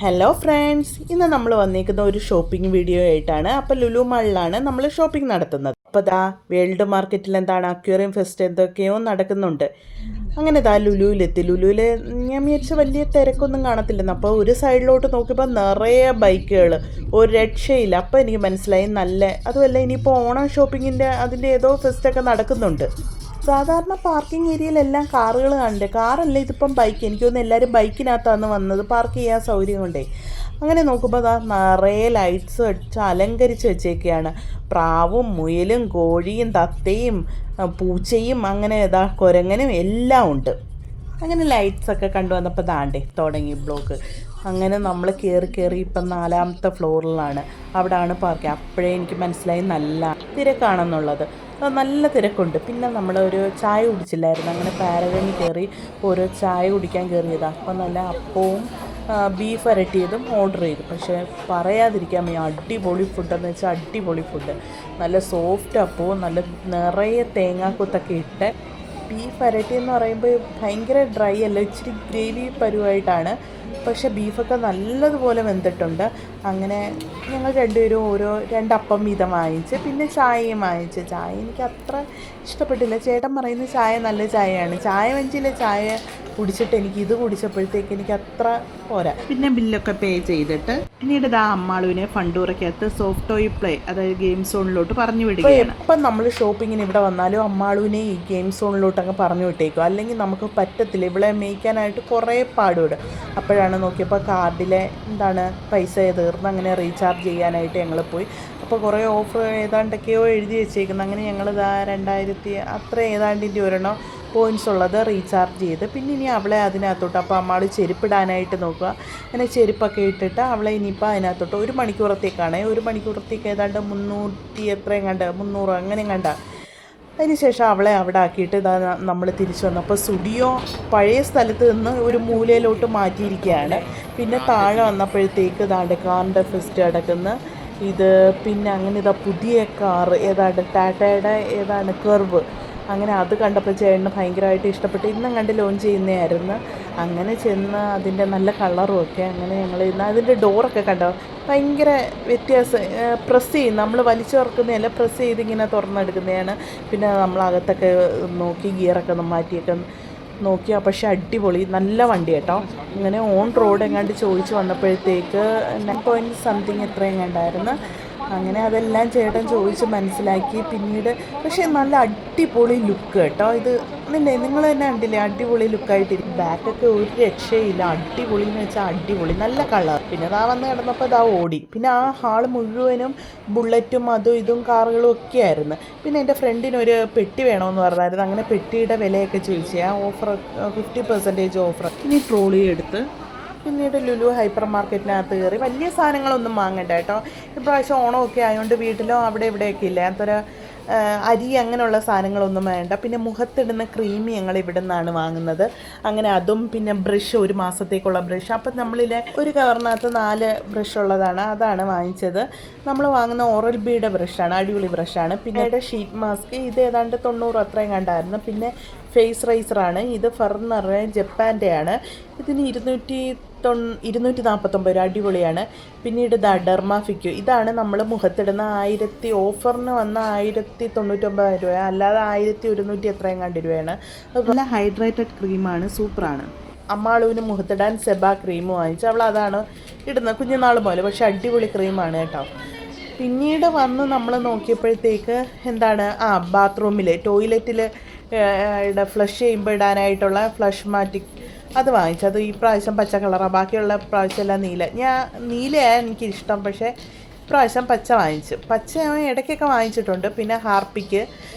Hello friends, ഇന്ന് നമ്മൾ വന്നിരിക്കുന്ന ഒരു ഷോപ്പിംഗ് വീഡിയോ ആയിട്ടാണ്. അപ്പോൾ ലുലു മാളിലാണ് നമ്മൾ ഷോപ്പിംഗ് നടത്തുന്നത്. അപ്പോൾ ദാ വേൾഡ് മാർക്കറ്റിൽ എന്താണ് അക്വേറിയം ഫെസ്റ്റ് എന്തൊക്കെയോ നടക്കുന്നുണ്ട്. അങ്ങനെ ദാ ലുലുവിലെത്തി. ലുലുവിൽ ഞാൻ വിചാരിച്ച വലിയ തിരക്കൊന്നും കാണത്തില്ലെന്ന്. അപ്പോൾ ഒരു സൈഡിലോട്ട് നോക്കിയപ്പോൾ നിറയെ ബൈക്കുകൾ, ഒരു രക്ഷയില്ല. അപ്പോൾ എനിക്ക് മനസ്സിലായി അതുമല്ല ഇനിയിപ്പോൾ ഓണം ഷോപ്പിങ്ങിൻ്റെ അതിൻ്റെ ഏതോ ഫെസ്റ്റൊക്കെ നടക്കുന്നുണ്ട്. സാധാരണ പാർക്കിംഗ് ഏരിയയിലെല്ലാം കാറുകൾ കണ്ടേ, കാറല്ല ഇതിപ്പം ബൈക്ക്. എനിക്ക് തോന്നുന്നു എല്ലാവരും ബൈക്കിനകത്താണ് വന്നത്, പാർക്ക് ചെയ്യാൻ സൗകര്യം കൊണ്ടേ. അങ്ങനെ നോക്കുമ്പോൾ അതാ നിറയെ ലൈറ്റ്സ് വെച്ച് അലങ്കരിച്ച് വെച്ചേക്കുകയാണ്. പ്രാവും മുയലും കോഴിയും തത്തയും പൂച്ചയും അങ്ങനെ കുരങ്ങനും എല്ലാം ഉണ്ട്. അങ്ങനെ ലൈറ്റ്സൊക്കെ കണ്ടുവന്നപ്പോൾ ദാണ്ടേ തുടങ്ങി ബ്ലോക്ക്. അങ്ങനെ നമ്മൾ കയറി ഇപ്പം 4ാമത്തെ ഫ്ലോറിലാണ്. അവിടെയാണ് പാർക്ക്. അപ്പോഴേ എനിക്ക് മനസ്സിലായി നല്ല തിരക്കാണെന്നുള്ളത്. നല്ല തിരക്കുണ്ട്. പിന്നെ നമ്മൾ ഒരു ചായ കുടിച്ചില്ലായിരുന്നു. അങ്ങനെ പാരഗണി കയറി ഓരോ ചായ കുടിക്കാൻ കയറിയതാണ്. അപ്പം നല്ല അപ്പവും ബീഫ് വരട്ടിയതും ഓർഡർ ചെയ്തു. പക്ഷേ പറയാതിരിക്കാൻ വയ്യ, അടിപൊളി ഫുഡെന്ന് വെച്ചാൽ അടിപൊളി ഫുഡ്. നല്ല സോഫ്റ്റ് അപ്പവും നല്ല നിറയെ തേങ്ങാക്കൊത്തൊക്കെ ഇട്ട്. ബീഫ് വരട്ടി എന്ന് പറയുമ്പോൾ ഭയങ്കര ഡ്രൈ അല്ല, ഇച്ചിരി ഗ്രേവി പരുവായിട്ടാണ്. പക്ഷേ ബീഫൊക്കെ നല്ലതുപോലെ വെന്തിട്ടുണ്ട്. അങ്ങനെ ഞങ്ങൾ രണ്ടുപേരും ഓരോ 2 അപ്പം വീതം വാങ്ങിച്ച്, പിന്നെ ചായയും വാങ്ങിച്ച്. ചായ എനിക്ക് അത്ര ഇഷ്ടപ്പെട്ടില്ല. ചേട്ടൻ പറയുന്ന ചായ നല്ല ചായയാണ്. ചായ വഞ്ചിയിലെ ചായ കുടിച്ചിട്ട് എനിക്ക് ഇത് കുടിച്ചപ്പോഴത്തേക്ക് എനിക്ക് അത്ര പോരാ. പിന്നെ ബില്ലൊക്കെ പേ ചെയ്തിട്ട് പിന്നീട് അമ്മാളുവിനെ ഫണ്ടൂറയ്ക്കകത്ത് സോഫ്റ്റ് ടോയ് പ്ലേ, അതായത് ഗെയിം സോണിലോട്ട് പറഞ്ഞു വിടുകയാണ്. ഇപ്പം നമ്മൾ ഷോപ്പിങ്ങിന് ഇവിടെ വന്നാലും അമ്മാളുവിനെ ഈ ഗെയിം സോണിലോട്ട് അങ്ങ് പറഞ്ഞു വിട്ടേക്കും. അല്ലെങ്കിൽ നമുക്ക് പറ്റത്തില്ല, ഇവിടെ മേയ്ക്കാനായിട്ട് കുറേ പാടുപെടും. അപ്പോഴാണ് നോക്കിയപ്പോൾ കാർഡിലെ പൈസ തീർന്ന്. അങ്ങനെ റീചാർജ് ചെയ്യാനായിട്ട് ഞങ്ങൾ പോയി. അപ്പോൾ കുറേ ഓഫർ ഏതാണ്ടൊക്കെയോ എഴുതി വെച്ചേക്കുന്നത്. അങ്ങനെ ഞങ്ങൾ 2000 അത്ര ഏതാണ്ടിൻ്റെ ഒരെണ്ണം പോയിൻറ്റ്സ് ഉള്ളത് റീചാർജ് ചെയ്ത്. പിന്നെ ഇനി അവളെ അതിനകത്തോട്ട്, അപ്പോൾ അമ്മാൾ ചെരുപ്പിടാനായിട്ട് നോക്കുക. അങ്ങനെ ചെരുപ്പൊക്കെ ഇട്ടിട്ട് അവളെ ഇനിയിപ്പോൾ അതിനകത്തോട്ട് 1 മണിക്കൂറത്തേക്കാണ്. 1 മണിക്കൂറത്തേക്ക് ഏതാണ്ട് 300 എത്രയും 300 അങ്ങനെ കണ്ട. അതിനുശേഷം അവളെ അവിടെ ആക്കിയിട്ട് നമ്മൾ തിരിച്ചു വന്നപ്പോൾ സ്റ്റുഡിയോ പഴയ സ്ഥലത്ത് നിന്ന് ഒരു മൂലയിലോട്ട് മാറ്റിയിരിക്കുകയാണ്. പിന്നെ താഴെ വന്നപ്പോഴത്തേക്ക് കാറിൻ്റെ ഫെസ്റ്റ് കിടക്കുന്ന ഇത്. പിന്നെ അങ്ങനെ പുതിയ കാറ് ടാറ്റയുടെ കർവ്. അങ്ങനെ അത് കണ്ടപ്പോൾ ചേട്ടന് ഭയങ്കരമായിട്ട് ഇഷ്ടപ്പെട്ടു. ഇന്നും കണ്ട് ലോഞ്ച് ചെയ്യുന്നതായിരുന്നു. അങ്ങനെ ചെന്ന് അതിൻ്റെ നല്ല കളറും ഒക്കെ. അങ്ങനെ ഞങ്ങൾ ഇന്ന് അതിൻ്റെ ഡോറൊക്കെ കണ്ടോ, ഭയങ്കര വ്യത്യാസം. പ്രസ് ചെയ്യും, നമ്മൾ വലിച്ചു തുറക്കുന്നതല്ല, പ്രസ് ചെയ്ത് ഇങ്ങനെ തുറന്നെടുക്കുന്നതാണ്. പിന്നെ നമ്മളകത്തൊക്കെ നോക്കി ഗിയറൊക്കെ മാറ്റിയൊക്കെ നോക്കിയാൽ പക്ഷേ അടിപൊളി നല്ല വണ്ടി കേട്ടോ. ഇങ്ങനെ ഓൺ റോഡ് എങ്ങാണ്ട് ചോദിച്ച് വന്നപ്പോഴത്തേക്ക് 9 സംതിങ് എത്രയും കണ്ടായിരുന്നു. അങ്ങനെ അതെല്ലാം ചേട്ടൻ ചോദിച്ച് മനസ്സിലാക്കി. പിന്നീട് പക്ഷേ നല്ല അടിപൊളി ലുക്ക് കേട്ടോ. ഇത് നിങ്ങൾ തന്നെ കണ്ടില്ലേ, അടിപൊളി ലുക്കായിട്ടിരിക്കും. ബാക്കൊക്കെ ഒരു രക്ഷയില്ല, അടിപൊളി എന്ന് വെച്ചാൽ അടിപൊളി, നല്ല കളർ. പിന്നെ വന്ന് കിടന്നപ്പോൾ ഓടി. പിന്നെ ആ ഹാള് മുഴുവനും ബുള്ളറ്റും അതും ഇതും കാറുകളും ഒക്കെ ആയിരുന്നു. പിന്നെ എൻ്റെ ഫ്രണ്ടിനൊരു പെട്ടി വേണമെന്ന് പറഞ്ഞായിരുന്നു. അങ്ങനെ പെട്ടിയുടെ വിലയൊക്കെ ചോദിച്ചു. ആ ഓഫർ 50% ഓഫർ. ഇനി ട്രോളി എടുത്ത് പിന്നീട് ലുലു ഹൈപ്പർ മാർക്കറ്റിനകത്ത് കയറി. വലിയ സാധനങ്ങളൊന്നും വാങ്ങണ്ട കേട്ടോ. ഇപ്രാവശ്യം ഓണമൊക്കെ ആയതുകൊണ്ട് വീട്ടിലോ അവിടെ ഇവിടെയൊക്കെ ഇല്ല, അത്ര അരി അങ്ങനെയുള്ള സാധനങ്ങളൊന്നും വേണ്ട. പിന്നെ മുഖത്തിടുന്ന ക്രീം ഞങ്ങൾ ഇവിടെ നിന്നാണ് വാങ്ങുന്നത്. അങ്ങനെ അതും പിന്നെ ബ്രഷ്, 1 മാസത്തേക്കുള്ള ബ്രഷ്. അപ്പം നമ്മളിലെ ഒരു കവറിനകത്ത് 4 ബ്രഷ് ഉള്ളതാണ്, അതാണ് വാങ്ങിച്ചത്. നമ്മൾ വാങ്ങുന്ന ഓറൽ ബിയുടെ ബ്രഷാണ്, അടിപൊളി ബ്രഷാണ്. പിന്നെ ഷീറ്റ് മാസ്ക്, ഇത് ഏതാണ്ട് 90 അത്രയും കണ്ടായിരുന്നു. പിന്നെ ഫേസ് റൈസറാണ്. ഇത് ഫെർണർ ജപ്പാൻ്റെ ആണ്. ഇതിന് 249 അടിപൊളിയാണ്. പിന്നീട് ഡെർമാഫിക്കു, ഇതാണ് നമ്മൾ മുഖത്തിടുന്ന 1000 ഓഫറിന് വന്ന 1099 രൂപ, അല്ലാതെ 1100 എത്രയും കണ്ട് രൂപയാണ്. അതുപോലെ ഹൈഡ്രേറ്റഡ് ക്രീമാണ്, സൂപ്പറാണ്. അമ്മാളുവിന് മുഖത്തിടാൻ സെബ ക്രീം വാങ്ങിച്ചു. അവൾ അതാണ് ഇടുന്നത് കുഞ്ഞുനാൾ പോലെ, പക്ഷേ അടിപൊളി ക്രീമാണ് കേട്ടോ. പിന്നീട് വന്ന് നമ്മൾ നോക്കിയപ്പോഴത്തേക്ക് ബാത്റൂമിൽ ടോയ്ലറ്റിൽ ഫ്ലഷ് ചെയ്യുമ്പോൾ ഇടാനായിട്ടുള്ള ഫ്ലഷ് മാറ്റിക് അത് വാങ്ങിച്ചു. അത് ഈ പ്രാവശ്യം പച്ച കളറാണ്, ബാക്കിയുള്ള പ്രാവശ്യമെല്ലാം നീല. നീലയാണ് എനിക്കിഷ്ടം, പക്ഷേ ഇപ്രാവശ്യം പച്ച വാങ്ങിച്ചു. പച്ച ഇടയ്ക്കൊക്കെ വാങ്ങിച്ചിട്ടുണ്ട്. പിന്നെ ഹാർപ്പിക്ക്,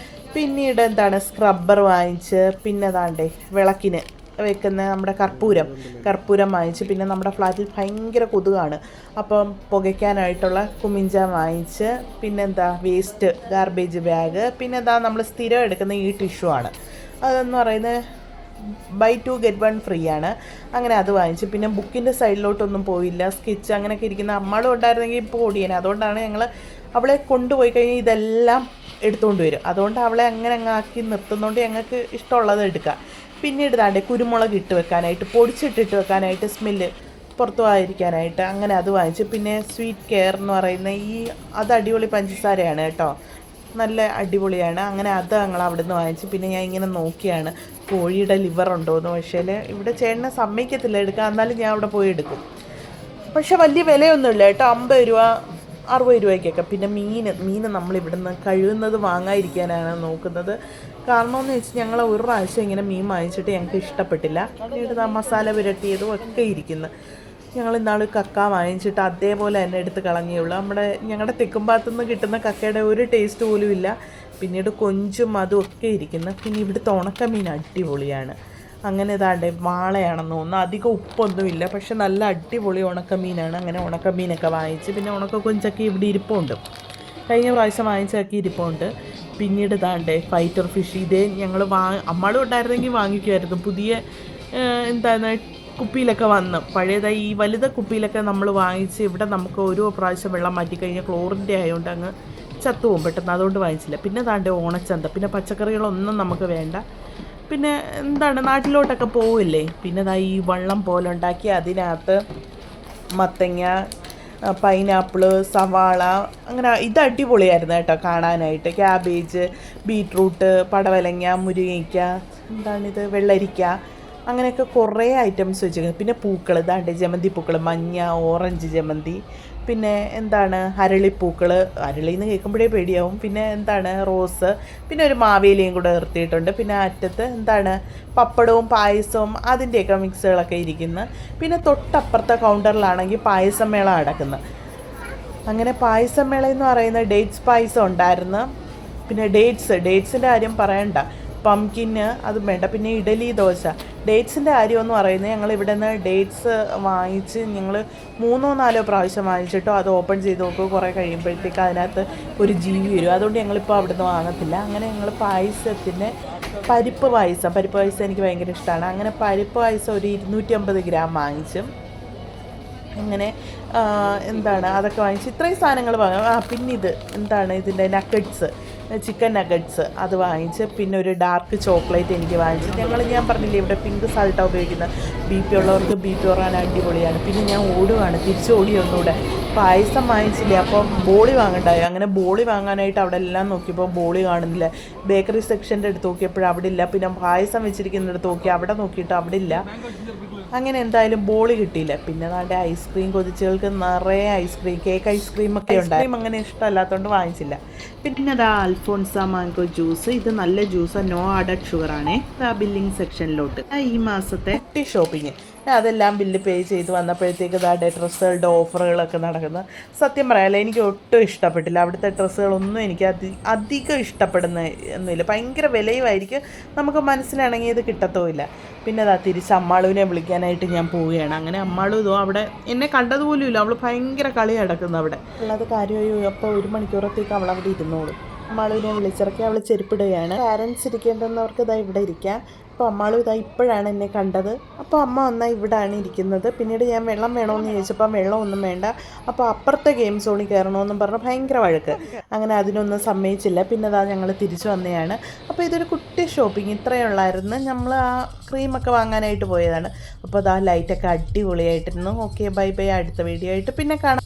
പിന്നീട് സ്ക്രബ്ബർ വാങ്ങിച്ച്. പിന്നെ വിളക്കിന് വെക്കുന്ന നമ്മുടെ കർപ്പൂരം വാങ്ങിച്ച്. പിന്നെ നമ്മുടെ ഫ്ലാറ്റിൽ ഭയങ്കര കൊതുകാണ്, അപ്പം പുകയ്ക്കാനായിട്ടുള്ള കുമിഞ്ച വാങ്ങിച്ച്. Waste garbage bag. പിന്നെ നമ്മൾ സ്ഥിരം എടുക്കുന്ന ഈ ടിഷ്യൂ ആണ്, അതെന്ന് പറയുന്നത് buy 2 get 1 ഫ്രീ ആണ്. അങ്ങനെ അത് വാങ്ങിച്ചു. പിന്നെ ബുക്കിൻ്റെ സൈഡിലോട്ടൊന്നും പോയില്ല. സ്കെച്ച് അങ്ങനെയൊക്കെ ഇരിക്കുന്ന അമ്മാളും ഉണ്ടായിരുന്നെങ്കിൽ ഇപ്പോൾ ഓടിയേനെ. അതുകൊണ്ടാണ് ഞങ്ങൾ അവളെ കൊണ്ടുപോയി കഴിഞ്ഞാൽ ഇതെല്ലാം എടുത്തുകൊണ്ട് വരും. അതുകൊണ്ട് അവളെ അങ്ങനെ ആക്കി നിർത്തുന്നതുകൊണ്ട് ഞങ്ങൾക്ക് ഇഷ്ടമുള്ളത് എടുക്കാം. പിന്നീട് കുരുമുളക് ഇട്ട് വെക്കാനായിട്ട്, പൊടിച്ചിട്ടിട്ട് വെക്കാനായിട്ട്, സ്മെല്ല് പുറത്തു പോകാതിരിക്കാനായിട്ട്. അങ്ങനെ അത് വാങ്ങിച്ചു. പിന്നെ സ്വീറ്റ് കെയർ എന്ന് പറയുന്ന അത് അടിപൊളി പഞ്ചസാരയാണ് കേട്ടോ, നല്ല അടിപൊളിയാണ്. അങ്ങനെ അത് ഞങ്ങൾ അവിടെ നിന്ന് വാങ്ങിച്ചു. പിന്നെ ഞാൻ ഇങ്ങനെ നോക്കിയാണ് കോഴിയുടെ ലിവർ ഉണ്ടോയെന്ന്. പക്ഷേ ഇവിടെ ചേട്ടനെ സമ്മതിക്കത്തില്ല എടുക്കാൻ, എന്നാലും ഞാൻ അവിടെ പോയി എടുക്കും. പക്ഷെ വലിയ വിലയൊന്നുമില്ല കേട്ടോ, 50 രൂപ 60 രൂപയ്ക്കൊക്കെ. പിന്നെ മീൻ നമ്മളിവിടുന്ന് കഴിയുന്നത് വാങ്ങാതിരിക്കാനാണ് നോക്കുന്നത്. കാരണമെന്ന് വെച്ചാൽ ഞങ്ങൾ ഒരു പ്രാവശ്യം ഇങ്ങനെ മീൻ വാങ്ങിച്ചിട്ട് ഞങ്ങൾക്ക് ഇഷ്ടപ്പെട്ടില്ല. പിന്നീട് മസാല പുരട്ടിയതും ഒക്കെ ഇരിക്കുന്നു. ഞങ്ങൾ ഇന്നാൾ കക്ക വാങ്ങിച്ചിട്ട് അതേപോലെ തന്നെ എടുത്ത് കളഞ്ഞേയുള്ളൂ. ഞങ്ങളുടെ തെക്കുംഭാഗത്തുനിന്ന് കിട്ടുന്ന കക്കയുടെ ഒരു ടേസ്റ്റ് പോലും ഇല്ല. പിന്നീട് കൊഞ്ചും അതും ഒക്കെ ഇരിക്കുന്നു. പിന്നെ ഇവിടുത്തെ ഉണക്കമീൻ അടിപൊളിയാണ്. അങ്ങനെ ഇതാണ്ട് വാളയാണെന്ന് തോന്നുന്നു, അധികം ഉപ്പൊന്നുമില്ല, പക്ഷെ നല്ല അടിപൊളി ഉണക്കമീനാണ്. അങ്ങനെ ഉണക്കമീനൊക്കെ വാങ്ങിച്ച് പിന്നെ ഉണക്ക കൊഞ്ചൊക്കെ ഇവിടെ ഇരിപ്പുണ്ട്, കഴിഞ്ഞ പ്രാവശ്യം വാങ്ങിച്ചൊക്കെ ഇരിപ്പുണ്ട്. പിന്നീട് ഇതാണ്ട് ഫൈറ്റർ ഫിഷ്, ഇതേ ഞങ്ങൾ അമ്മാളും ഉണ്ടായിരുന്നെങ്കിൽ വാങ്ങിക്കുമായിരുന്നു. പുതിയ എന്താണ് കുപ്പിയിലൊക്കെ വന്ന് പഴയതായി ഈ വലുത കുപ്പിയിലൊക്കെ നമ്മൾ വാങ്ങിച്ച് ഇവിടെ നമുക്ക് ഓരോ പ്രാവശ്യം വെള്ളം മാറ്റിക്കഴിഞ്ഞാൽ ക്ലോറിൻ്റെ ആയതുകൊണ്ട് അങ്ങ് ചത്തുപോകും പെട്ടെന്ന്, അതുകൊണ്ട് വാങ്ങിച്ചില്ല. പിന്നെ താണ്ട് ഓണച്ചന്ത, പിന്നെ പച്ചക്കറികളൊന്നും നമുക്ക് വേണ്ട. പിന്നെ എന്താണ് നാട്ടിലോട്ടൊക്കെ പോവില്ലേ, പിന്നെ ഈ വള്ളം പോലെ ഉണ്ടാക്കി അതിനകത്ത് മത്തങ്ങ, പൈനാപ്പിള്, സവാള, അങ്ങനെ ഇത് അടിപൊളിയായിരുന്നു കേട്ടോ കാണാനായിട്ട്. ക്യാബേജ്, ബീട്രൂട്ട്, പടവലങ്ങ, മുരിങ്ങയ്ക്ക, എന്താണിത്, വെള്ളരിക്ക, അങ്ങനെയൊക്കെ കുറേ ഐറ്റംസ് വെച്ചിരിക്കുന്നത്. പിന്നെ പൂക്കൾ, ഇതാണ്ട് ജമന്തി പൂക്കൾ, മഞ്ഞ ഓറഞ്ച് ജമന്തി, പിന്നെ എന്താണ് അരളിപ്പൂക്കൾ, അരളിന്ന് കേൾക്കുമ്പോഴേ പേടിയാവും. പിന്നെ എന്താണ് റോസ്, പിന്നെ ഒരു മാവേലിയും കൂടെ നിർത്തിയിട്ടുണ്ട്. പിന്നെ അറ്റത്ത് എന്താണ് പപ്പടവും പായസവും അതിൻ്റെയൊക്കെ മിക്സുകളൊക്കെ ഇരിക്കുന്നു. പിന്നെ തൊട്ടപ്പുറത്തെ കൗണ്ടറിലാണെങ്കിൽ പായസം മേള നടക്കുന്നത്. അങ്ങനെ പായസം മേള എന്ന് പറയുന്ന ഡേറ്റ്സ് പായസം ഉണ്ടായിരുന്നു. പിന്നെ ഡേറ്റ്സിൻ്റെ കാര്യം പറയണ്ട, പംകിന് അതും വേണ്ട. പിന്നെ ഇഡലി ദോശ. ഡേറ്റ്സിൻ്റെ കാര്യമെന്ന് പറയുന്നത് ഞങ്ങൾ ഇവിടെ നിന്ന് ഡേറ്റ്സ് വാങ്ങിച്ച് ഞങ്ങൾ 3-4 പ്രാവശ്യം വാങ്ങിച്ചിട്ടോ അത് ഓപ്പൺ ചെയ്ത് നോക്കുക, കുറേ കഴിയുമ്പോഴത്തേക്ക് അതിനകത്ത് ഒരു ജീവി വരും. അതുകൊണ്ട് ഞങ്ങളിപ്പോൾ അവിടെ നിന്ന് വാങ്ങത്തില്ല. അങ്ങനെ ഞങ്ങൾ പായസത്തിന് പരിപ്പ് പായസം എനിക്ക് ഭയങ്കര ഇഷ്ടമാണ്. അങ്ങനെ പരിപ്പ് പായസം ഒരു 250 ഗ്രാം വാങ്ങിച്ചു. അങ്ങനെ എന്താണ് അതൊക്കെ വാങ്ങിച്ച് ഇത്രയും സാധനങ്ങൾ വാങ്ങാം. പിന്നെ ഇത് എന്താണ് ഇതിൻ്റെ നഗറ്റ്സ്, ചിക്കൻ നഗറ്റ്സ് അത് വാങ്ങിച്ച്. പിന്നെ ഒരു ഡാർക്ക് ചോക്ലേറ്റ് എനിക്ക് വാങ്ങിച്ച്. ഞാൻ പറഞ്ഞില്ലേ ഇവിടെ പിങ്ക് സാൾട്ടാണ് ഉപയോഗിക്കുന്നത്. BP ഉള്ളവർക്ക് BP ഉറാൻ അടിപൊളിയാണ്. പിന്നെ ഞാൻ തിരിച്ച് ഓടി ഒന്നുകൂടെ പായസം വാങ്ങിച്ചില്ലേ, അപ്പം ബോളി വാങ്ങണ്ടായോ. അങ്ങനെ ബോളി വാങ്ങാനായിട്ട് അവിടെ എല്ലാം നോക്കിയപ്പോൾ ബോളി കാണുന്നില്ല. ബേക്കറി സെക്ഷൻ്റെ അടുത്ത് നോക്കിയപ്പോൾ അവിടെ ഇല്ല. പിന്നെ പായസം വെച്ചിരിക്കുന്നിടത്ത് നോക്കി, അവിടെ നോക്കിയിട്ട് അവിടെ ഇല്ല. അങ്ങനെ എന്തായാലും ബോളി കിട്ടിയില്ല. പിന്നെ നാട്ടെ ഐസ്ക്രീം, കൊതിച്ചുകൾക്ക് നിറയെ കേക്ക് ഐസ്ക്രീമൊക്കെ ഉണ്ട്. അങ്ങനെ ഇഷ്ടമല്ലാത്തതുകൊണ്ട് വാങ്ങിച്ചില്ല. പിന്നെ അതാ അൽഫോൺസ മാംഗോ ജ്യൂസ്, ഇത് നല്ല ജ്യൂസ്, നോ ആഡഡ് ഷുഗറാണേ. ബില്ലിംഗ് സെക്ഷനിലോട്ട് ഈ മാസത്തെ ഷോപ്പിങ് അതെല്ലാം ബില്ല് പേ ചെയ്ത് വന്നപ്പോഴത്തേക്ക് ഇതാടെ ഡ്രസ്സുകളുടെ ഓഫറുകളൊക്കെ നടക്കുന്നത്. സത്യം പറയാമല്ലോ എനിക്ക് ഒട്ടും ഇഷ്ടപ്പെട്ടില്ല. അവിടുത്തെ ഡ്രസ്സുകളൊന്നും എനിക്ക് അധികം ഇഷ്ടപ്പെടുന്ന ഒന്നുമില്ല. ഭയങ്കര വിലയുമായിരിക്കും, നമുക്ക് മനസ്സിലാണെങ്കിൽ ഇത് കിട്ടത്തുമില്ല. പിന്നെ അതാ തിരിച്ച് അമ്മാളുവിനെ വിളിക്കാനായിട്ട് ഞാൻ പോവുകയാണ്. അങ്ങനെ അമ്മാളു ഇതോ അവിടെ എന്നെ കണ്ടതുപോലുമില്ല, അവൾ ഭയങ്കര കളി നടക്കുന്നു അവിടെ. ഉള്ളത് കാര്യമായി അപ്പോൾ 1 മണിക്കൂറത്തേക്ക് അവൾ അവിടെ ഇരുന്നോളും. അമ്മാളുവിനെ വിളിച്ചിറക്കി അവൾ ചെരുപ്പിടുകയാണ്. പാരൻസ് ഇരിക്കേണ്ടുന്നവർക്ക് ഇതാ ഇവിടെ ഇരിക്കാം. അപ്പോൾ അമ്മാളും ഇതാ ഇപ്പോഴാണ് എന്നെ കണ്ടത്. അപ്പോൾ അമ്മ വന്നാൽ ഇവിടെയാണ് ഇരിക്കുന്നത്. പിന്നീട് ഞാൻ വെള്ളം വേണമെന്ന് ചോദിച്ചപ്പോൾ വെള്ളമൊന്നും വേണ്ട, അപ്പോൾ അപ്പുറത്തെ ഗെയിം സോണിൽ കയറണമെന്നും പറഞ്ഞ് ഭയങ്കര വഴക്ക്. അങ്ങനെ അതിനൊന്നും സമ്മതിച്ചില്ല. പിന്നെ അതാ ഞങ്ങൾ തിരിച്ചു വന്നതാണ്. അപ്പോൾ ഇതൊരു കുട്ടി ഷോപ്പിംഗ് ഇത്രയേ ഉള്ളായിരുന്നു. നമ്മൾ ആ ക്രീമൊക്കെ വാങ്ങാനായിട്ട് പോയതാണ്. അപ്പോൾ അതാ ലൈറ്റൊക്കെ അടിപൊളിയായിട്ടിരുന്നു. Okay, bye bye. അടുത്ത വീഡിയോ ആയിട്ട് പിന്നെ കാണാം.